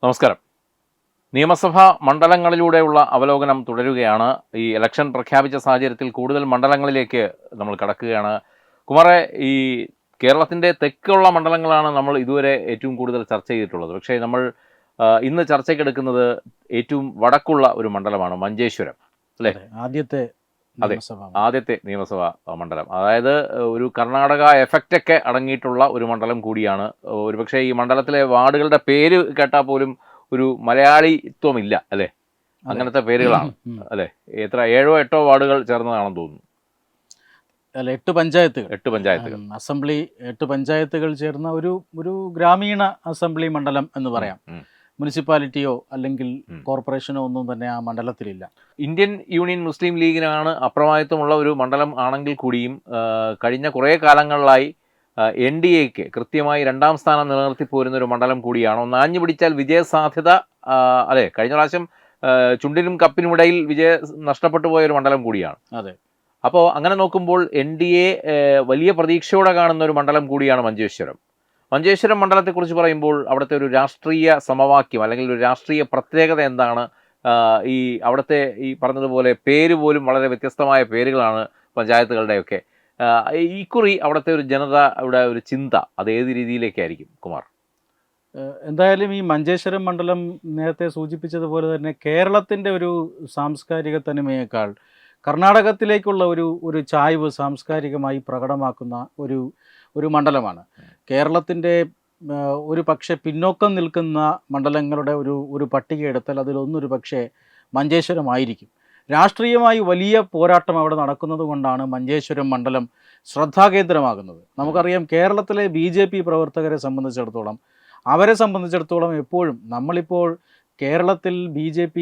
നമസ്കാരം. നിയമസഭാ മണ്ഡലങ്ങളിലൂടെയുള്ള അവലോകനം തുടരുകയാണ്. ഈ ഇലക്ഷൻ പ്രഖ്യാപിച്ച സാഹചര്യത്തിൽ കൂടുതൽ മണ്ഡലങ്ങളിലേക്ക് നമ്മൾ കടക്കുകയാണ്. കുമാറെ, ഈ കേരളത്തിൻ്റെ തെക്കുള്ള മണ്ഡലങ്ങളാണ് നമ്മൾ ഇതുവരെ ഏറ്റവും കൂടുതൽ ചർച്ച ചെയ്തിട്ടുള്ളത്. പക്ഷേ നമ്മൾ ഇന്ന് ചർച്ചയ്ക്കെടുക്കുന്നത് ഏറ്റവും വടക്കുള്ള ഒരു മണ്ഡലമാണ് മഞ്ചേശ്വരം, അല്ലേ? ആദ്യത്തെ നിയമസഭാ മണ്ഡലം. അതായത് ഒരു കർണാടക എഫക്റ്റൊക്കെ അടങ്ങിയിട്ടുള്ള ഒരു മണ്ഡലം കൂടിയാണ്. ഒരുപക്ഷെ ഈ മണ്ഡലത്തിലെ വാർഡുകളുടെ പേര് കേട്ടാൽ പോലും ഒരു മലയാളിത്വമില്ല, അല്ലേ? അങ്ങനത്തെ പേരുകളാണ്, അല്ലേ? എത്ര 7-8 വാർഡുകൾ ചേർന്നതാണെന്ന് തോന്നുന്നു. അല്ല, 8 പഞ്ചായത്തുകൾ അസംബ്ലി 8 പഞ്ചായത്തുകൾ ചേർന്ന ഒരു ഗ്രാമീണ അസംബ്ലി മണ്ഡലം എന്ന് പറയാം. മുനിസിപ്പാലിറ്റിയോ അല്ലെങ്കിൽ കോർപ്പറേഷനോ ഒന്നും തന്നെ ആ മണ്ഡലത്തിലില്ല. ഇന്ത്യൻ യൂണിയൻ മുസ്ലിം ലീഗിനാണ് അപ്രമാദിത്വമുള്ള ഒരു മണ്ഡലം ആണെങ്കിൽ കൂടിയും കഴിഞ്ഞ കുറേ കാലങ്ങളിലായി NDAക്ക് കൃത്യമായി 2ാം സ്ഥാനം നിലനിർത്തി പോരുന്ന ഒരു മണ്ഡലം കൂടിയാണ്. ഒന്ന് ആഞ്ഞു പിടിച്ചാൽ വിജയസാധ്യത, അതെ, കഴിഞ്ഞ പ്രാവശ്യം ചുണ്ടിനും കപ്പിനും ഇടയിൽ നഷ്ടപ്പെട്ടു പോയ ഒരു മണ്ഡലം കൂടിയാണ്. അതെ. അപ്പോൾ അങ്ങനെ നോക്കുമ്പോൾ NDA വലിയ പ്രതീക്ഷയോടെ കാണുന്ന ഒരു മണ്ഡലം കൂടിയാണ് മഞ്ചേശ്വരം മണ്ഡലത്തെക്കുറിച്ച് പറയുമ്പോൾ അവിടുത്തെ ഒരു രാഷ്ട്രീയ സമവാക്യം അല്ലെങ്കിൽ ഒരു രാഷ്ട്രീയ പ്രത്യേകത എന്താണ്? ഈ അവിടുത്തെ ഈ പറഞ്ഞതുപോലെ പേര് പോലും വളരെ വ്യത്യസ്തമായ പേരുകളാണ് പഞ്ചായത്തുകളുടെയൊക്കെ. ഇക്കുറി അവിടുത്തെ ഒരു ജനതയുടെ ഒരു ചിന്ത അത് ഏത് രീതിയിലേക്കായിരിക്കും, കുമാർ? എന്തായാലും ഈ മഞ്ചേശ്വരം മണ്ഡലം നേരത്തെ സൂചിപ്പിച്ചതുപോലെ തന്നെ കേരളത്തിൻ്റെ ഒരു സാംസ്കാരിക തനിമയേക്കാൾ കർണാടകത്തിലേക്കുള്ള ഒരു ചായ്വ് സാംസ്കാരികമായി പ്രകടമാക്കുന്ന ഒരു മണ്ഡലമാണ്. കേരളത്തിൻ്റെ ഒരു പക്ഷേ പിന്നോക്കം നിൽക്കുന്ന മണ്ഡലങ്ങളുടെ ഒരു പട്ടിക എടുത്താൽ അതിലൊന്നൊരു പക്ഷേ മഞ്ചേശ്വരമായിരിക്കും. രാഷ്ട്രീയമായി വലിയ പോരാട്ടം അവിടെ നടക്കുന്നത് കൊണ്ടാണ് മഞ്ചേശ്വരം മണ്ഡലം ശ്രദ്ധാകേന്ദ്രമാകുന്നത്. നമുക്കറിയാം, കേരളത്തിലെ BJP പ്രവർത്തകരെ സംബന്ധിച്ചിടത്തോളം എപ്പോഴും നമ്മളിപ്പോൾ കേരളത്തിൽ BJP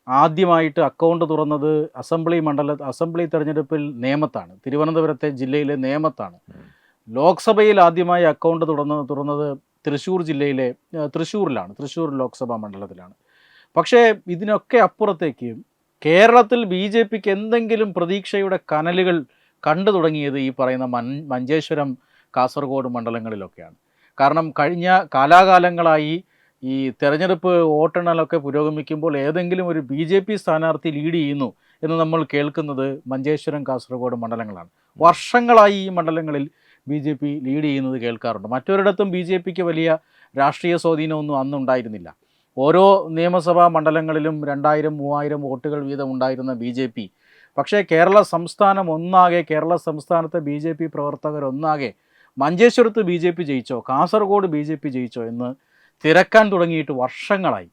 ആദ്യമായിട്ട് അക്കൗണ്ട് തുറന്നത് അസംബ്ലി തെരഞ്ഞെടുപ്പിൽ നേമത്താണ്, തിരുവനന്തപുരത്തെ ജില്ലയിലെ നേമത്താണ്. ലോക്സഭയിൽ ആദ്യമായി അക്കൗണ്ട് തുറന്നത് തൃശ്ശൂരിലാണ്, തൃശ്ശൂർ ലോക്സഭാ മണ്ഡലത്തിലാണ്. പക്ഷേ ഇതിനൊക്കെ അപ്പുറത്തേക്ക് കേരളത്തിൽ BJPക്ക് എന്തെങ്കിലും പ്രതീക്ഷയുടെ കനലുകൾ കണ്ടു തുടങ്ങിയത് ഈ പറയുന്ന മഞ്ചേശ്വരം, കാസർഗോഡ് മണ്ഡലങ്ങളിലൊക്കെയാണ്. കാരണം കഴിഞ്ഞ കാലാകാലങ്ങളായി ഈ തെരഞ്ഞെടുപ്പ് വോട്ടെണ്ണലൊക്കെ പുരോഗമിക്കുമ്പോൾ ഏതെങ്കിലും ഒരു BJP സ്ഥാനാർത്ഥി ലീഡ് ചെയ്യുന്നു എന്ന് നമ്മൾ കേൾക്കുന്നത് മഞ്ചേശ്വരം, കാസർഗോഡ് മണ്ഡലങ്ങളാണ്. വർഷങ്ങളായി ഈ മണ്ഡലങ്ങളിൽ BJP ലീഡ് ചെയ്യുന്നത് കേൾക്കാറുണ്ട്. മറ്റൊരിടത്തും BJPക്ക് വലിയ രാഷ്ട്രീയ സ്വാധീനമൊന്നും അന്നുണ്ടായിരുന്നില്ല. ഓരോ നിയമസഭാ മണ്ഡലങ്ങളിലും 2000-3000 വോട്ടുകൾ വീതം ഉണ്ടായിരുന്ന BJP പക്ഷേ കേരള സംസ്ഥാനത്തെ BJP പ്രവർത്തകരൊന്നാകെ മഞ്ചേശ്വരത്ത് BJP ജയിച്ചോ, കാസർഗോഡ് BJP ജയിച്ചോ എന്ന് തിരക്കാൻ തുടങ്ങിയിട്ട് വർഷങ്ങളായി.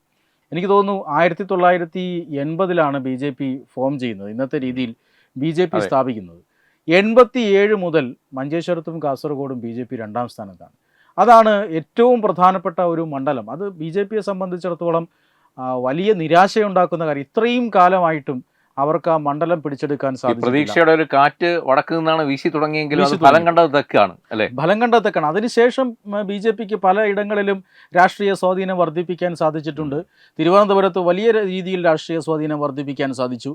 എനിക്ക് തോന്നുന്നു 1980-ലാണ് BJP ഫോം ചെയ്യുന്നത്, ഇന്നത്തെ രീതിയിൽ BJP സ്ഥാപിക്കുന്നത്. 87 മുതൽ മഞ്ചേശ്വരത്തും കാസർഗോഡും BJP 2ാം സ്ഥാനത്താണ്. അതാണ് ഏറ്റവും പ്രധാനപ്പെട്ട ഒരു മണ്ഡലം. അത് BJPയെ സംബന്ധിച്ചിടത്തോളം വലിയ നിരാശയുണ്ടാക്കുന്ന കാര്യം. ഇത്രയും കാലമായിട്ടും അവർക്ക് ആ മണ്ഡലം പിടിച്ചെടുക്കാൻ സാധിച്ചു. പ്രതീക്ഷയുടെ ഒരു കാറ്റ് വടക്ക് നിന്നാണ് വീശി തുടങ്ങിയെങ്കിലും ഫലം കണ്ടത് തെക്കാണ്, അല്ലേ? അതിനുശേഷം BJPക്ക് പലയിടങ്ങളിലും രാഷ്ട്രീയ സ്വാധീനം വർദ്ധിപ്പിക്കാൻ സാധിച്ചിട്ടുണ്ട്. തിരുവനന്തപുരത്ത് വലിയ രീതിയിൽ രാഷ്ട്രീയ സ്വാധീനം വർദ്ധിപ്പിക്കാൻ സാധിച്ചു.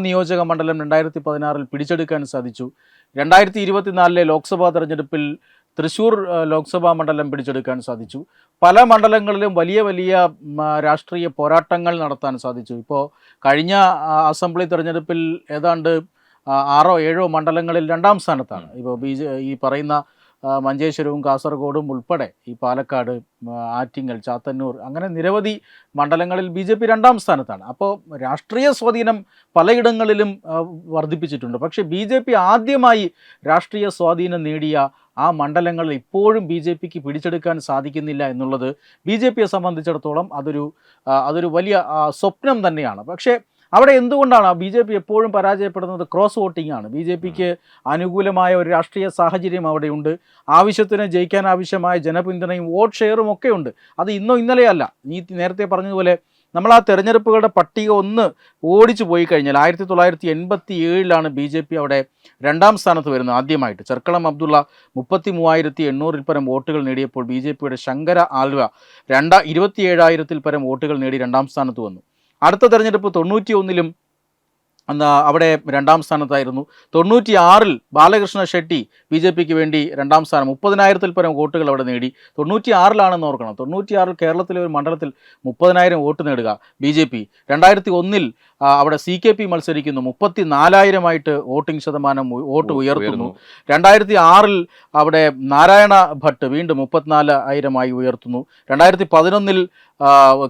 നിയോജക മണ്ഡലം 2016 പിടിച്ചെടുക്കാൻ സാധിച്ചു. 2024 ലോക്സഭാ തെരഞ്ഞെടുപ്പിൽ തൃശ്ശൂർ ലോക്സഭാ മണ്ഡലം പിടിച്ചെടുക്കാൻ സാധിച്ചു. പല മണ്ഡലങ്ങളിലും വലിയ രാഷ്ട്രീയ പോരാട്ടങ്ങൾ നടത്താൻ സാധിച്ചു. ഇപ്പോൾ കഴിഞ്ഞ അസംബ്ലി തെരഞ്ഞെടുപ്പിൽ ഏതാണ്ട് 6-7 മണ്ഡലങ്ങളിൽ 2ാം സ്ഥാനത്താണ്. ഇപ്പോൾ ഈ പറയുന്ന മഞ്ചേശ്വരവും കാസർഗോഡും ഉൾപ്പെടെ ഈ പാലക്കാട്, ആറ്റിങ്ങൽ, ചാത്തന്നൂർ, അങ്ങനെ നിരവധി മണ്ഡലങ്ങളിൽ BJP 2ാം സ്ഥാനത്താണ്. അപ്പോൾ രാഷ്ട്രീയ സ്വാധീനം പലയിടങ്ങളിലും വർദ്ധിപ്പിച്ചിട്ടുണ്ട്. പക്ഷേ BJP ആദ്യമായി രാഷ്ട്രീയ സ്വാധീനം നേടിയ ആ മണ്ഡലങ്ങളിൽ ഇപ്പോഴും BJPക്ക് പിടിച്ചെടുക്കാൻ സാധിക്കുന്നില്ല എന്നുള്ളത് BJPയെ സംബന്ധിച്ചിടത്തോളം അതൊരു വലിയ സ്വപ്നം തന്നെയാണ്. പക്ഷേ അവിടെ എന്തുകൊണ്ടാണ് BJP എപ്പോഴും പരാജയപ്പെടുന്നത്? ക്രോസ് വോട്ടിംഗ് ആണ്. BJPക്ക് അനുകൂലമായ ഒരു രാഷ്ട്രീയ സാഹചര്യം അവിടെയുണ്ട്. ആവശ്യത്തിന് ജയിക്കാൻ ആവശ്യമായ ജനപിന്തുണയും വോട്ട് ഷെയറും ഒക്കെ ഉണ്ട്. അത് ഇന്നോ ഇന്നലെയല്ല. നീ നേരത്തെ പറഞ്ഞതുപോലെ നമ്മൾ ആ തെരഞ്ഞെടുപ്പുകളുടെ പട്ടിക ഒന്ന് ഓടിച്ചു പോയി കഴിഞ്ഞാൽ 1987-ലാണ് BJP അവിടെ 2ാം സ്ഥാനത്ത് വരുന്നത് ആദ്യമായിട്ട്. ചെർക്കളം അബ്ദുള്ള 33,800 പരം വോട്ടുകൾ നേടിയപ്പോൾ BJPയുടെ ശങ്കര ആൽവ 27,000 പരം വോട്ടുകൾ നേടി 2ാം സ്ഥാനത്ത് വന്നു. അടുത്ത തെരഞ്ഞെടുപ്പ് 91-ലും അവിടെ 2ാം സ്ഥാനത്തായിരുന്നു. 96-ൽ ബാലകൃഷ്ണ ഷെട്ടി BJPക്ക് വേണ്ടി 2ാം സ്ഥാനം, 30,000-ൽ പരം വോട്ടുകൾ അവിടെ നേടി. 96-ലാണെന്ന് ഓർക്കണം. 96-ൽ കേരളത്തിലെ ഒരു മണ്ഡലത്തിൽ 30,000 വോട്ട് നേടുക BJP. 2001-ൽ അവിടെ CKP മത്സരിക്കുന്നു, 34,000-ആയിട്ട് വോട്ടിംഗ് ശതമാനം വോട്ട് ഉയർത്തുന്നു. 2006-ൽ അവിടെ നാരായണ ഭട്ട് വീണ്ടും 34,000-ആയി ഉയർത്തുന്നു. 2011-ൽ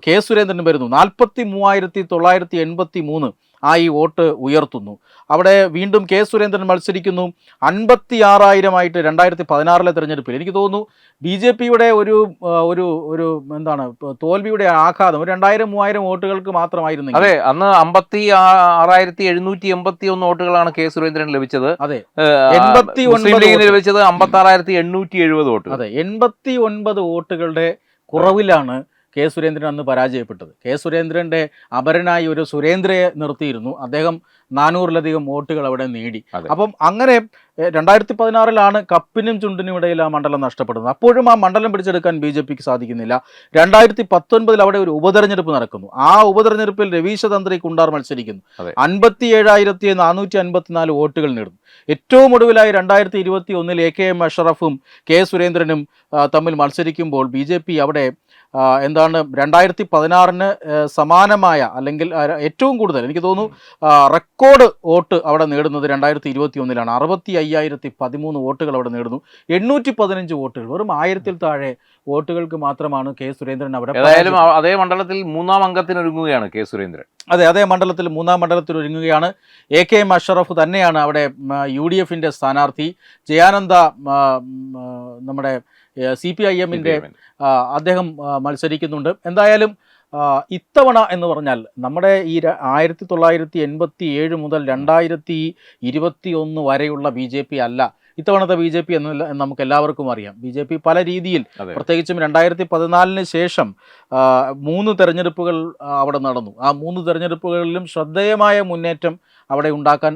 കെ സുരേന്ദ്രൻ വരുന്നു, 43,983 ആയി വോട്ട് ഉയർത്തുന്നു. അവിടെ വീണ്ടും കെ സുരേന്ദ്രൻ മത്സരിക്കുന്നു, 56,000-ആയിട്ട് 2016-ലെ തെരഞ്ഞെടുപ്പിൽ. എനിക്ക് തോന്നുന്നു BJPയുടെ ഒരു എന്താണ് തോൽവിയുടെ ആഘാതം ഒരു 2,000-3,000 വോട്ടുകൾക്ക് മാത്രമായിരുന്നു. അതെ, അന്ന് 56,781 വോട്ടുകളാണ് കെ സുരേന്ദ്രൻ ലഭിച്ചത്. അതെ, മുസ്ലിം ലീഗിന് ലഭിച്ചത് 56,870 വോട്ട്. അതെ, 89 വോട്ടുകളുടെ കുറവിലാണ് കെ സുരേന്ദ്രൻ അന്ന് പരാജയപ്പെട്ടത്. കെ സുരേന്ദ്രൻ്റെ അപരനായി ഒരു സുരേന്ദ്രയെ നിർത്തിയിരുന്നു. അദ്ദേഹം 400-ലധികം വോട്ടുകൾ അവിടെ നേടി. അപ്പം അങ്ങനെ 2016-ലാണ് കപ്പിനും ചുണ്ടിനും ഇടയിൽ ആ മണ്ഡലം നഷ്ടപ്പെടുന്നത്. അപ്പോഴും ആ മണ്ഡലം പിടിച്ചെടുക്കാൻ BJPക്ക് സാധിക്കുന്നില്ല. 2019-ൽ അവിടെ ഒരു ഉപതെരഞ്ഞെടുപ്പ് നടക്കുന്നു. ആ ഉപതെരഞ്ഞെടുപ്പിൽ രവീശ തന്ത്രി കുണ്ടാർ മത്സരിക്കുന്നു, 57,454 വോട്ടുകൾ നേടുന്നു. ഏറ്റവും ഒടുവിലായി 2021-ൽ AKM അഷറഫും കെ സുരേന്ദ്രനും തമ്മിൽ മത്സരിക്കുമ്പോൾ BJP അവിടെ 2016-ന് സമാനമായ അല്ലെങ്കിൽ ഏറ്റവും കൂടുതൽ എനിക്ക് തോന്നുന്നു റെക്കോർഡ് വോട്ട് അവിടെ നേടുന്നത് 2021-ലാണ്. 65,013 വോട്ടുകൾ അവിടെ നേടുന്നു. 815 വോട്ടുകൾ, വെറും 1000-ൽ താഴെ വോട്ടുകൾക്ക് മാത്രമാണ് കെ സുരേന്ദ്രൻ അവിടെ. ഏതായാലും അതേ മണ്ഡലത്തിൽ 3ാം അംഗത്തിനൊരുങ്ങുകയാണ് കെ സുരേന്ദ്രൻ. അതേ മണ്ഡലത്തിൽ 3ാം മണ്ഡലത്തിൽ ഒരുങ്ങുകയാണ്. AKM അഷറഫ് തന്നെയാണ് അവിടെ UDFന്റെ സ്ഥാനാർത്ഥി. ജയാനന്ദ നമ്മുടെ CPIM-ന്റെ അദ്ദേഹം മത്സരിക്കുന്നുണ്ട്. എന്തായാലും ഇത്തവണ എന്ന് പറഞ്ഞാൽ നമ്മുടെ ഈ 1987 മുതൽ 2021 വരെയുള്ള BJP അല്ല ഇത്തവണത്തെ BJP എന്ന് നമുക്ക് എല്ലാവർക്കും അറിയാം. BJP പല രീതിയിൽ, പ്രത്യേകിച്ചും 2014-ന് ശേഷം 3 തെരഞ്ഞെടുപ്പുകൾ അവിടെ നടന്നു. ആ 3 തെരഞ്ഞെടുപ്പുകളിലും ശ്രദ്ധേയമായ മുന്നേറ്റം അവിടെ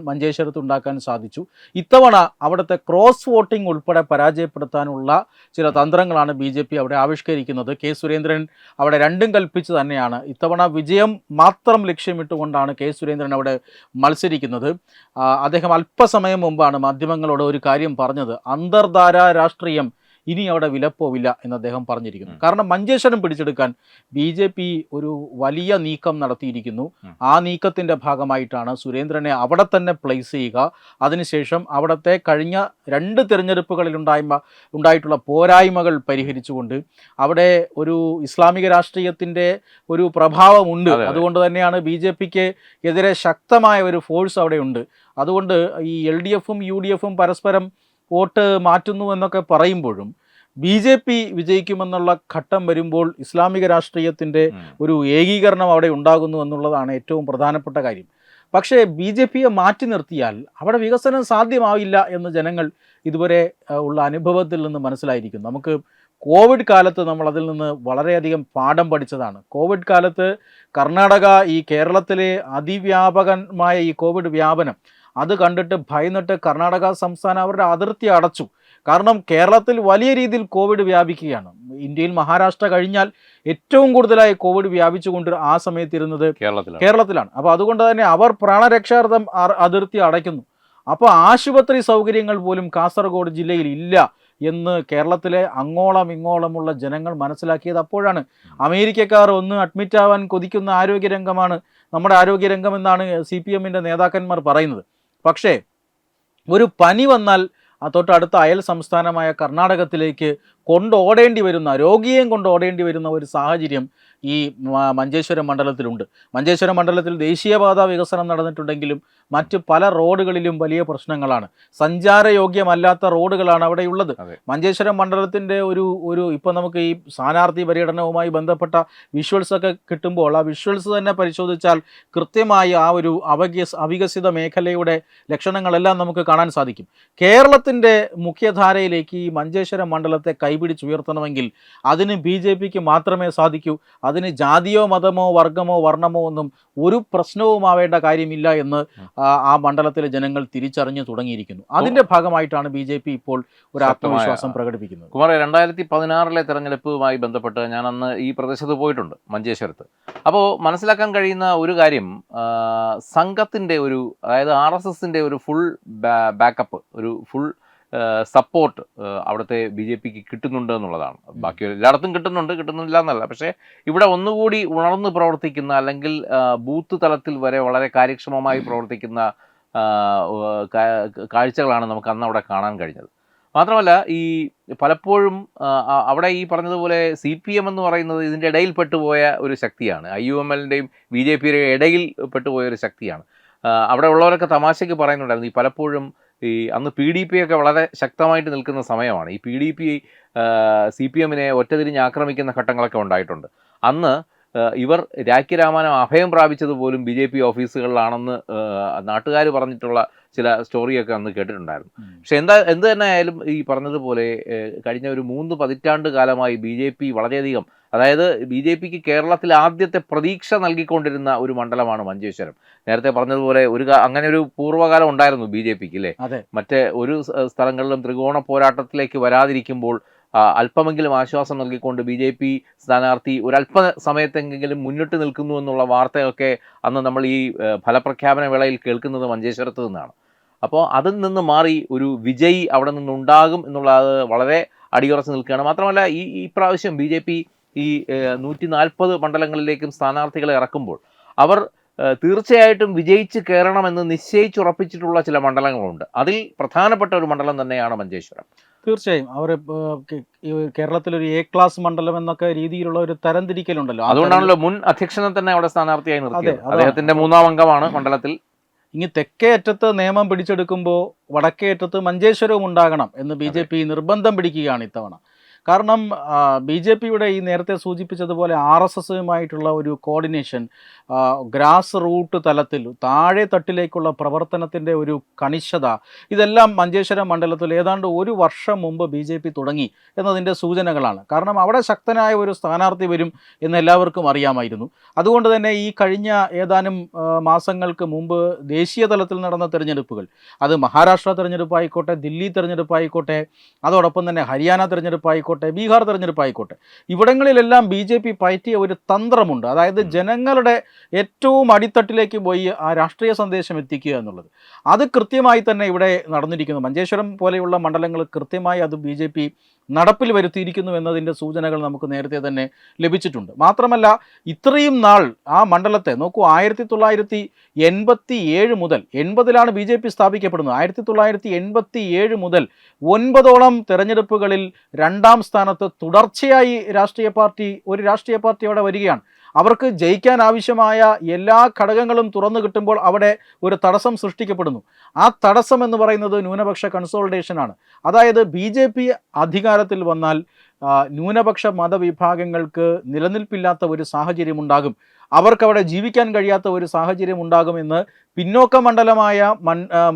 മഞ്ചേശ്വരത്ത് ഉണ്ടാക്കാൻ സാധിച്ചു. ഇത്തവണ അവിടുത്തെ ക്രോസ് വോട്ടിംഗ് ഉൾപ്പെടെ പരാജയപ്പെടുത്താനുള്ള ചില തന്ത്രങ്ങളാണ് BJP അവിടെ ആവിഷ്കരിക്കുന്നത്. കെ സുരേന്ദ്രൻ അവിടെ രണ്ടും കൽപ്പിച്ച് തന്നെയാണ്. ഇത്തവണ വിജയം മാത്രം ലക്ഷ്യമിട്ടുകൊണ്ടാണ് കെ സുരേന്ദ്രൻ അവിടെ മത്സരിക്കുന്നത്. അദ്ദേഹം അല്പസമയം മുമ്പാണ് മാധ്യമങ്ങളോട് ഒരു കാര്യം പറഞ്ഞത്. അന്തർധാരാ രാഷ്ട്രീയം ഇനി അവിടെ വിലപ്പോവില്ല എന്ന് അദ്ദേഹം പറഞ്ഞിരിക്കുന്നു. കാരണം മഞ്ചേശ്വരം പിടിച്ചെടുക്കാൻ BJP ഒരു വലിയ നീക്കം നടത്തിയിരിക്കുന്നു. ആ നീക്കത്തിൻ്റെ ഭാഗമായിട്ടാണ് സുരേന്ദ്രനെ അവിടെ തന്നെ പ്ലേസ് ചെയ്യുക. അതിനുശേഷം അവിടുത്തെ കഴിഞ്ഞ 2 തിരഞ്ഞെടുപ്പുകളിൽ ഉണ്ടായിട്ടുള്ള പോരായ്മകൾ പരിഹരിച്ചുകൊണ്ട് അവിടെ ഒരു ഇസ്ലാമിക രാഷ്ട്രീയത്തിൻ്റെ ഒരു പ്രഭാവമുണ്ട്. അതുകൊണ്ട് തന്നെയാണ് BJPക്ക് എതിരെ ശക്തമായ ഒരു ഫോഴ്സ് അവിടെ ഉണ്ട്. അതുകൊണ്ട് ഈ LDFും UDFും പരസ്പരം വോട്ട് മാറ്റുന്നു എന്നൊക്കെ പറയുമ്പോഴും BJP വിജയിക്കുമെന്നുള്ള ഘട്ടം വരുമ്പോൾ ഇസ്ലാമിക രാഷ്ട്രീയത്തിൻ്റെ ഒരു ഏകീകരണം അവിടെ ഉണ്ടാകുന്നു എന്നുള്ളതാണ് ഏറ്റവും പ്രധാനപ്പെട്ട കാര്യം. പക്ഷേ BJPയെ മാറ്റി നിർത്തിയാൽ അവിടെ വികസനം സാധ്യമാവില്ല എന്ന് ജനങ്ങൾ ഇതുവരെ ഉള്ള അനുഭവത്തിൽ നിന്ന് മനസ്സിലായിരിക്കും. നമുക്ക് കോവിഡ് കാലത്ത് നമ്മൾ അതിൽ നിന്ന് വളരെയധികം പാഠം പഠിച്ചതാണ്. കോവിഡ് കാലത്ത് കർണാടക ഈ കേരളത്തിലെ അതിവ്യാപകമായ ഈ കോവിഡ് വ്യാപനം അത് കണ്ടിട്ട് ഭയന്നിട്ട് കർണാടക സംസ്ഥാനം അവരുടെ അതിർത്തി അടച്ചു. കാരണം കേരളത്തിൽ വലിയ രീതിയിൽ കോവിഡ് വ്യാപിക്കുകയാണ്. ഇന്ത്യയിൽ മഹാരാഷ്ട്ര കഴിഞ്ഞാൽ ഏറ്റവും കൂടുതലായി കോവിഡ് വ്യാപിച്ചുകൊണ്ട് ആ സമയത്ത് ഇരുന്നത് കേരളത്തിലാണ്. അപ്പോൾ അതുകൊണ്ട് തന്നെ അവർ പ്രാണരക്ഷാർത്ഥം അതിർത്തി അടയ്ക്കുന്നു. അപ്പോൾ ആശുപത്രി സൗകര്യങ്ങൾ പോലും കാസർഗോഡ് ജില്ലയിൽ ഇല്ല എന്ന് കേരളത്തിലെ അങ്ങോളം ഇങ്ങോളമുള്ള ജനങ്ങൾ മനസ്സിലാക്കിയത് അപ്പോഴാണ്. അമേരിക്കക്കാർ ഒന്ന് അഡ്മിറ്റ് ആവാൻ കൊതിക്കുന്ന ആരോഗ്യരംഗമാണ് നമ്മുടെ ആരോഗ്യരംഗം എന്നാണ് CPM-ന്റെ നേതാക്കന്മാർ പറയുന്നത്. പക്ഷേ ഒരു പനി വന്നാൽ തൊട്ടടുത്ത അയൽ സംസ്ഥാനമായ കർണാടകത്തിലേക്ക് കൊണ്ടോടേണ്ടി വരുന്ന, രോഗിയെയും കൊണ്ടോടേണ്ടി വരുന്ന ഒരു സാഹചര്യം ഈ മഞ്ചേശ്വരം മണ്ഡലത്തിലുണ്ട്. മഞ്ചേശ്വരം മണ്ഡലത്തിൽ ദേശീയപാത വികസനം നടന്നിട്ടുണ്ടെങ്കിലും മറ്റ് പല റോഡുകളിലും വലിയ പ്രശ്നങ്ങളാണ്. സഞ്ചാരയോഗ്യമല്ലാത്ത റോഡുകളാണ് അവിടെയുള്ളത്. മഞ്ചേശ്വരം മണ്ഡലത്തിൻ്റെ ഒരു ഇപ്പം നമുക്ക് ഈ സ്ഥാനാർത്ഥി പര്യടനവുമായി ബന്ധപ്പെട്ട വിഷ്വൽസൊക്കെ കിട്ടുമ്പോൾ ആ വിഷ്വൽസ് തന്നെ പരിശോധിച്ചാൽ കൃത്യമായി ആ ഒരു അവികസിത മേഖലയുടെ ലക്ഷണങ്ങളെല്ലാം നമുക്ക് കാണാൻ സാധിക്കും. കേരളത്തിൻ്റെ മുഖ്യധാരയിലേക്ക് ഈ മഞ്ചേശ്വരം മണ്ഡലത്തെ കൈപിടിച്ചുയർത്തണമെങ്കിൽ അതിന് BJPക്ക് മാത്രമേ സാധിക്കൂ. അതിന് ജാതിയോ മതമോ വർഗമോ വർണ്ണമോ ഒന്നും ഒരു പ്രശ്നവുമാവേണ്ട കാര്യമില്ല എന്ന് ആ മണ്ഡലത്തിലെ ജനങ്ങൾ തിരിച്ചറിഞ്ഞു തുടങ്ങിയിരിക്കുന്നു. അതിന്റെ ഭാഗമായിട്ടാണ് BJP ഇപ്പോൾ ഒരു ആത്മവിശ്വാസം പ്രകടിപ്പിക്കുന്നത്. കുമാർ, 2016 തെരഞ്ഞെടുപ്പുമായി ബന്ധപ്പെട്ട് ഞാൻ അന്ന് ഈ പ്രദേശത്ത് പോയിട്ടുണ്ട്, മഞ്ചേശ്വരത്ത്. അപ്പോൾ മനസ്സിലാക്കാൻ കഴിയുന്ന ഒരു കാര്യം, സംഘത്തിൻ്റെ ഒരു, അതായത് RSSന്റെ ഒരു ഫുൾ ബാക്കപ്പ്, ഒരു ഫുൾ സപ്പോർട്ട് അവിടുത്തെ BJPക്ക് കിട്ടുന്നുണ്ട് എന്നുള്ളതാണ്. ബാക്കി എല്ലായിടത്തും കിട്ടുന്നില്ല എന്നല്ല, പക്ഷേ ഇവിടെ ഒന്നുകൂടി ഉണർന്ന് പ്രവർത്തിക്കുന്ന, അല്ലെങ്കിൽ ബൂത്ത് തലത്തിൽ വരെ വളരെ കാര്യക്ഷമമായി പ്രവർത്തിക്കുന്ന കാഴ്ചകളാണ് നമുക്ക് അന്ന് അവിടെ കാണാൻ കഴിഞ്ഞത്. മാത്രമല്ല, ഈ പലപ്പോഴും അവിടെ ഈ പറഞ്ഞതുപോലെ CPM എന്ന് പറയുന്നത് ഇതിൻ്റെ ഇടയിൽ പെട്ടുപോയ ഒരു ശക്തിയാണ്. IUMLൻ്റെയും BJPയുടെയും ഇടയിൽ പെട്ടുപോയ ഒരു ശക്തിയാണ്. അവിടെ ഉള്ളവരൊക്കെ തമാശയ്ക്ക് പറയുന്നുണ്ടായിരുന്നു, ഈ പലപ്പോഴും ഈ അന്ന് PDP ഒക്കെ വളരെ ശക്തമായിട്ട് നിൽക്കുന്ന സമയമാണ്. ഈ PDP CPMനെ ഒറ്റതിരിഞ്ഞ് ആക്രമിക്കുന്ന ഘട്ടങ്ങളൊക്കെ ഉണ്ടായിട്ടുണ്ട്. അന്ന് ഇവർ രാഖ്യരാമാനം അഭയം പ്രാപിച്ചത് പോലും BJP ഓഫീസുകളിലാണെന്ന് നാട്ടുകാർ പറഞ്ഞിട്ടുള്ള ചില സ്റ്റോറിയൊക്കെ അന്ന് കേട്ടിട്ടുണ്ടായിരുന്നു. പക്ഷെ എന്ത് തന്നെ ആയാലും ഈ പറഞ്ഞതുപോലെ കഴിഞ്ഞ ഒരു 3 പതിറ്റാണ്ട് കാലമായി BJP വളരെയധികം, അതായത് BJPക്ക് കേരളത്തിൽ ആദ്യത്തെ പ്രതീക്ഷ നൽകിക്കൊണ്ടിരുന്ന ഒരു മണ്ഡലമാണ് മഞ്ചേശ്വരം. നേരത്തെ പറഞ്ഞതുപോലെ അങ്ങനെ ഒരു പൂർവ്വകാലം ഉണ്ടായിരുന്നു BJPക്ക്, അല്ലേ? മറ്റേ ഒരു സ്ഥലങ്ങളിലും ത്രികോണ പോരാട്ടത്തിലേക്ക് വരാതിരിക്കുമ്പോൾ അല്പമെങ്കിലും ആശ്വാസം നൽകിക്കൊണ്ട് BJP സ്ഥാനാർത്ഥി ഒരല്പ സമയത്തെങ്കിലും മുന്നിട്ട് നിൽക്കുന്നു എന്നുള്ള വാർത്തയൊക്കെ അന്ന് നമ്മൾ ഈ ഫലപ്രഖ്യാപന വേളയിൽ കേൾക്കുന്നത് മഞ്ചേശ്വരത്ത് നിന്നാണ്. അപ്പോൾ അതിൽ നിന്ന് മാറി ഒരു വിജയി അവിടെ നിന്നുണ്ടാകും എന്നുള്ളത് വളരെ അടിയുറച്ച് നിൽക്കുകയാണ്. മാത്രമല്ല, ഈ പ്രാവശ്യം BJP ഈ 140 മണ്ഡലങ്ങളിലേക്കും സ്ഥാനാർത്ഥികളെ ഇറക്കുമ്പോൾ അവർ തീർച്ചയായിട്ടും വിജയിച്ച് കയറണമെന്ന് നിശ്ചയിച്ചുറപ്പിച്ചിട്ടുള്ള ചില മണ്ഡലങ്ങളുണ്ട്. അതിൽ പ്രധാനപ്പെട്ട ഒരു മണ്ഡലം തന്നെയാണ് മഞ്ചേശ്വരം. തീർച്ചയായും അവർ കേരളത്തിലൊരു A ക്ലാസ് മണ്ഡലം എന്നൊക്കെ രീതിയിലുള്ള ഒരു തരംതിരിക്കലുണ്ടല്ലോ. അതുകൊണ്ടാണല്ലോ മുൻ അധ്യക്ഷനെ തന്നെ അവിടെ സ്ഥാനാർത്ഥിയായി നിർത്തിയത്. അദ്ദേഹത്തിന്റെ 3ാം അംഗമാണ് മണ്ഡലത്തിൽ. ഇനി തെക്കേ അറ്റത്ത് നിയമം പിടിച്ചെടുക്കുമ്പോൾ വടക്കേ അറ്റത്ത് മഞ്ചേശ്വരവും ഉണ്ടാകണം എന്ന് BJP നിർബന്ധം പിടിക്കുകയാണ് ഇത്തവണ. കാരണം BJPയുടെ ഈ നേരത്തെ സൂചിപ്പിച്ചതുപോലെ RSSുമായിട്ടുള്ള ഒരു കോർഡിനേഷൻ, ഗ്രാസ് റൂട്ട് തലത്തിൽ താഴെ തട്ടിലേക്കുള്ള പ്രവർത്തനത്തിൻ്റെ ഒരു കണിശത, ഇതെല്ലാം മഞ്ചേശ്വരം മണ്ഡലത്തിൽ ഏതാണ്ട് ഒരു വർഷം മുമ്പ് BJP തുടങ്ങി എന്നതിൻ്റെ സൂചനകളാണ്. കാരണം അവിടെ ശക്തനായ ഒരു സ്ഥാനാർത്ഥി വരും എന്ന് എല്ലാവർക്കും അറിയാമായിരുന്നു. അതുകൊണ്ട് തന്നെ ഈ കഴിഞ്ഞ ഏതാനും മാസങ്ങൾക്ക് മുമ്പ് ദേശീയ തലത്തിൽ നടന്ന തെരഞ്ഞെടുപ്പുകൾ, അത് മഹാരാഷ്ട്ര തെരഞ്ഞെടുപ്പായിക്കോട്ടെ, ദില്ലി തെരഞ്ഞെടുപ്പായിക്കോട്ടെ, അതോടൊപ്പം തന്നെ ഹരിയാന തെരഞ്ഞെടുപ്പായിക്കോട്ടെ, ബീഹാർ തെരഞ്ഞെടുപ്പായിക്കോട്ടെ, ഇവിടങ്ങളിലെല്ലാം BJP പയറ്റിയ ഒരു തന്ത്രമുണ്ട്. അതായത് ജനങ്ങളുടെ ഏറ്റവും അടിത്തട്ടിലേക്ക് പോയി ആ രാഷ്ട്രീയ സന്ദേശം എത്തിക്കുക എന്നുള്ളത്. അത് കൃത്യമായി തന്നെ ഇവിടെ നടന്നിരിക്കുന്നു. മഞ്ചേശ്വരം പോലെയുള്ള മണ്ഡലങ്ങൾ കൃത്യമായി അത് BJP നടപ്പിൽ വരുത്തിയിരിക്കുന്നു എന്നതിൻ്റെ സൂചനകൾ നമുക്ക് നേരത്തെ തന്നെ ലഭിച്ചിട്ടുണ്ട്. മാത്രമല്ല, ഇത്രയും നാൾ ആ മണ്ഡലത്തെ നോക്കൂ, 1987 മുതൽ 80-ലാണ് BJP സ്ഥാപിക്കപ്പെടുന്നത്. 1987 മുതൽ 9ഓളം തെരഞ്ഞെടുപ്പുകളിൽ 2ാം സ്ഥാനത്ത് തുടർച്ചയായി ഒരു രാഷ്ട്രീയ പാർട്ടി അവിടെ വരികയാണ്. അവർക്ക് ജയിക്കാൻ ആവശ്യമായ എല്ലാ ഘടകങ്ങളും തുറന്നു കിട്ടുമ്പോൾ അവിടെ ഒരു തടസ്സം സൃഷ്ടിക്കപ്പെടുന്നു. ആ തടസ്സം എന്ന് പറയുന്നത് ന്യൂനപക്ഷ കൺസോളിഡേഷനാണ്. അതായത് BJP അധികാരത്തിൽ വന്നാൽ ന്യൂനപക്ഷ മതവിഭാഗങ്ങൾക്ക് നിലനിൽപ്പില്ലാത്ത ഒരു സാഹചര്യമുണ്ടാകും, അവർക്കവിടെ ജീവിക്കാൻ കഴിയാത്ത ഒരു സാഹചര്യം ഉണ്ടാകുമെന്ന് പിന്നോക്ക മണ്ഡലമായ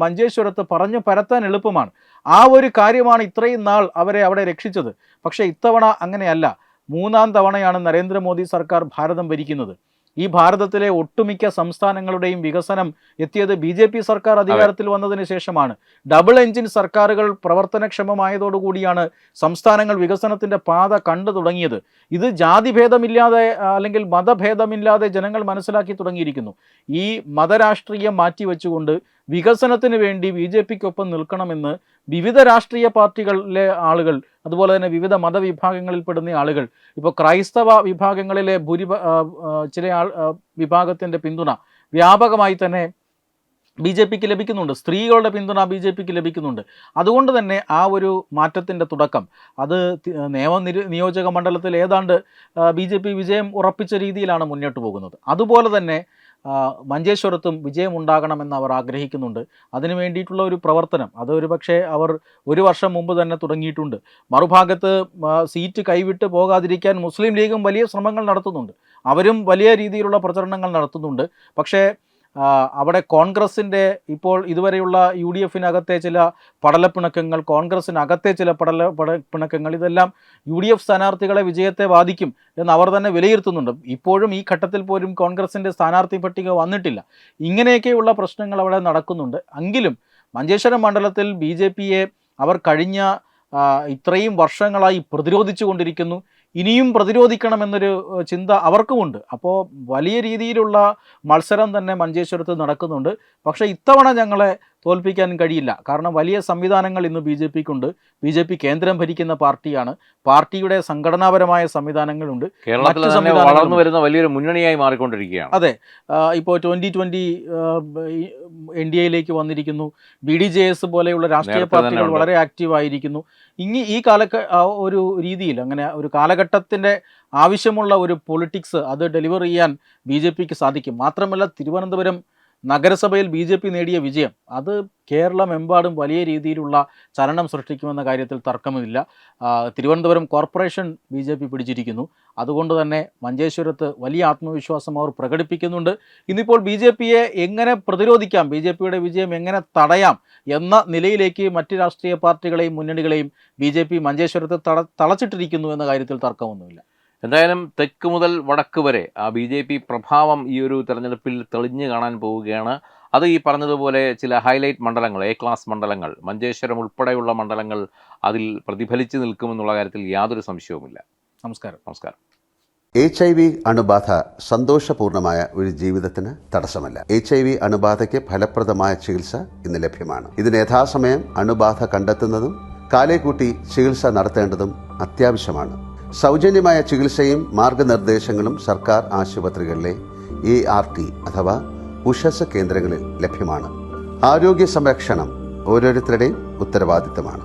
മഞ്ചേശ്വരത്ത് പറഞ്ഞു പരത്താൻ എളുപ്പമാണ്. ആ ഒരു കാര്യമാണ് ഇത്രയും നാൾ അവരെ അവിടെ രക്ഷിച്ചത്. പക്ഷേ ഇത്തവണ അങ്ങനെയല്ല. 3ാം തവണയാണ് നരേന്ദ്രമോദി സർക്കാർ ഭാരതം ഭരിക്കുന്നത്. ഈ ഭാരതത്തിലെ ഒട്ടുമിക്ക സംസ്ഥാനങ്ങളുടെയും വികസനം എത്തിയത് BJP സർക്കാർ അധികാരത്തിൽ വന്നതിന് ശേഷമാണ്. ഡബിൾ എഞ്ചിൻ സർക്കാരുകൾ പ്രവർത്തനക്ഷമമായതോടുകൂടിയാണ് സംസ്ഥാനങ്ങൾ വികസനത്തിൻ്റെ പാത കണ്ടു തുടങ്ങിയത്. ഇത് ജാതിഭേദമില്ലാതെ അല്ലെങ്കിൽ മതഭേദമില്ലാതെ ജനങ്ങൾ മനസ്സിലാക്കി തുടങ്ങിയിരിക്കുന്നു. ഈ മതരാഷ്ട്രീയം മാറ്റിവെച്ചുകൊണ്ട് വികസനത്തിന് വേണ്ടി BJPക്കൊപ്പം നിൽക്കണമെന്ന് വിവിധ രാഷ്ട്രീയ പാർട്ടികളിലെ ആളുകൾ, അതുപോലെ തന്നെ വിവിധ മതവിഭാഗങ്ങളിൽപ്പെടുന്ന ആളുകൾ, ഇപ്പോൾ ക്രൈസ്തവ വിഭാഗങ്ങളിലെ ചില വിഭാഗത്തിൻ്റെ പിന്തുണ വ്യാപകമായി തന്നെ BJPക്ക് ലഭിക്കുന്നുണ്ട്. സ്ത്രീകളുടെ പിന്തുണ BJPക്ക് ലഭിക്കുന്നുണ്ട്. അതുകൊണ്ട് തന്നെ ആ ഒരു മാറ്റത്തിൻ്റെ തുടക്കം അത് നിയോജക മണ്ഡലത്തിൽ ഏതാണ്ട് BJP വിജയം ഉറപ്പിച്ച രീതിയിലാണ് മുന്നോട്ട് പോകുന്നത്. അതുപോലെ തന്നെ മഞ്ചേശ്വരത്തും വിജയമുണ്ടാകണമെന്ന് അവർ ആഗ്രഹിക്കുന്നുണ്ട്. അതിനു വേണ്ടിയിട്ടുള്ള ഒരു പ്രവർത്തനം അത് ഒരുപക്ഷെ അവർ ഒരു വർഷം മുമ്പ് തന്നെ തുടങ്ങിയിട്ടുണ്ട്. മറുഭാഗത്ത് സീറ്റ് കൈവിട്ട് പോകാതിരിക്കാൻ മുസ്ലിം ലീഗും വലിയ ശ്രമങ്ങൾ നടത്തുന്നുണ്ട്. അവരും വലിയ രീതിയിലുള്ള പ്രചരണങ്ങൾ നടത്തുന്നുണ്ട്. പക്ഷേ അവിടെ കോൺഗ്രസിൻ്റെ ഇപ്പോൾ ഇതുവരെയുള്ള UDF-നകത്തെ ചില പടലപ്പിണക്കങ്ങൾ, കോൺഗ്രസിനകത്തെ ചില പിണക്കങ്ങൾ, ഇതെല്ലാം UDF സ്ഥാനാർത്ഥികളെ വിജയത്തെ ബാധിക്കും എന്ന് അവർ തന്നെ വിലയിരുത്തുന്നുണ്ട്. ഇപ്പോഴും ഈ ഘട്ടത്തിൽ പോലും കോൺഗ്രസിൻ്റെ സ്ഥാനാർത്ഥി പട്ടിക വന്നിട്ടില്ല. ഇങ്ങനെയൊക്കെയുള്ള പ്രശ്നങ്ങൾ അവിടെ നടക്കുന്നുണ്ട്. എങ്കിലും മഞ്ചേശ്വരം മണ്ഡലത്തിൽ BJP-യെ അവർ കഴിഞ്ഞ ഇത്രയും വർഷങ്ങളായി പ്രതിരോധിച്ചു കൊണ്ടിരിക്കുന്നു. ഇനിയും പ്രതിരോധിക്കണമെന്നൊരു ചിന്ത അവർക്കുമുണ്ട്. അപ്പോൾ വലിയ രീതിയിലുള്ള മത്സരം തന്നെ മഞ്ചേശ്വരത്ത് നടക്കുന്നുണ്ട്. പക്ഷേ ഇത്തവണ ഞങ്ങളെ തോൽപ്പിക്കാൻ കഴിയില്ല. കാരണം വലിയ സംവിധാനങ്ങൾ ഇന്ന് BJP-ക്കുണ്ട്. BJP കേന്ദ്രം ഭരിക്കുന്ന പാർട്ടിയാണ്. പാർട്ടിയുടെ സംഘടനാപരമായ സംവിധാനങ്ങളുണ്ട്. കേരളത്തിൽ തന്നെ വളർന്നു വരുന്ന വലിയൊരു മുന്നണിയായി മാറിക്കൊണ്ടിരിക്കുകയാണ്. അതെ, ഇപ്പോൾ 2020 NDA-യിലേക്ക് വന്നിരിക്കുന്നു. BDJS പോലെയുള്ള രാഷ്ട്രീയ പാർട്ടികൾ വളരെ ആക്റ്റീവായിരിക്കുന്നു. ഈ ഒരു രീതിയിൽ അങ്ങനെ ഒരു കാലഘട്ടത്തിൻ്റെ ആവശ്യമുള്ള ഒരു പൊളിറ്റിക്സ് അത് ഡെലിവർ ചെയ്യാൻ BJP-ക്ക് സാധിക്കും. മാത്രമല്ല തിരുവനന്തപുരം നഗരസഭയിൽ BJP നേടിയ വിജയം അത് കേരളമെമ്പാടും വലിയ രീതിയിലുള്ള ചലനം സൃഷ്ടിക്കുമെന്ന കാര്യത്തിൽ തർക്കമില്ല. തിരുവനന്തപുരം കോർപ്പറേഷൻ BJP പിടിച്ചിരിക്കുന്നു. അതുകൊണ്ട് തന്നെ മഞ്ചേശ്വരത്ത് വലിയ ആത്മവിശ്വാസം അവർ പ്രകടിപ്പിക്കുന്നുണ്ട്. ഇന്നിപ്പോൾ BJP-യെ എങ്ങനെ പ്രതിരോധിക്കാം, BJP-യുടെ വിജയം എങ്ങനെ തടയാം എന്ന നിലയിലേക്ക് മറ്റ് രാഷ്ട്രീയ പാർട്ടികളെയും മുന്നണികളെയും BJP മഞ്ചേശ്വരത്ത് തളച്ചിട്ടിരിക്കുന്നു എന്ന കാര്യത്തിൽ തർക്കമൊന്നുമില്ല. എന്തായാലും തെക്ക് മുതൽ വടക്ക് വരെ ആ BJP പ്രഭാവം ഈ ഒരു തെരഞ്ഞെടുപ്പിൽ തെളിഞ്ഞു കാണാൻ പോവുകയാണ്. അത് ഈ പറഞ്ഞതുപോലെ ചില ഹൈലൈറ്റ് മണ്ഡലങ്ങൾ, A ക്ലാസ് മണ്ഡലങ്ങൾ, മഞ്ചേശ്വരം ഉൾപ്പെടെയുള്ള മണ്ഡലങ്ങൾ അതിൽ പ്രതിഫലിച്ച് നിൽക്കുമെന്നുള്ള കാര്യത്തിൽ യാതൊരു സംശയവുമില്ല. നമസ്കാരം. HIV അണുബാധ സന്തോഷപൂർണമായ ഒരു ജീവിതത്തിന് തടസ്സമല്ല. HIV അണുബാധയ്ക്ക് ഫലപ്രദമായ ചികിത്സ ഇന്ന് ലഭ്യമാണ്. ഇതിന് യഥാസമയം അണുബാധ കണ്ടെത്തുന്നതും കാലേക്കൂട്ടി ചികിത്സ നടത്തേണ്ടതും അത്യാവശ്യമാണ്. സൗജന്യമായ ചികിത്സയും മാർഗനിർദ്ദേശങ്ങളും സർക്കാർ ആശുപത്രികളിലെ ART അഥവാ ഉഷസ് കേന്ദ്രങ്ങളിൽ ലഭ്യമാണ്. ആരോഗ്യ സംരക്ഷണം ഓരോരുത്തരുടെയും ഉത്തരവാദിത്തമാണ്.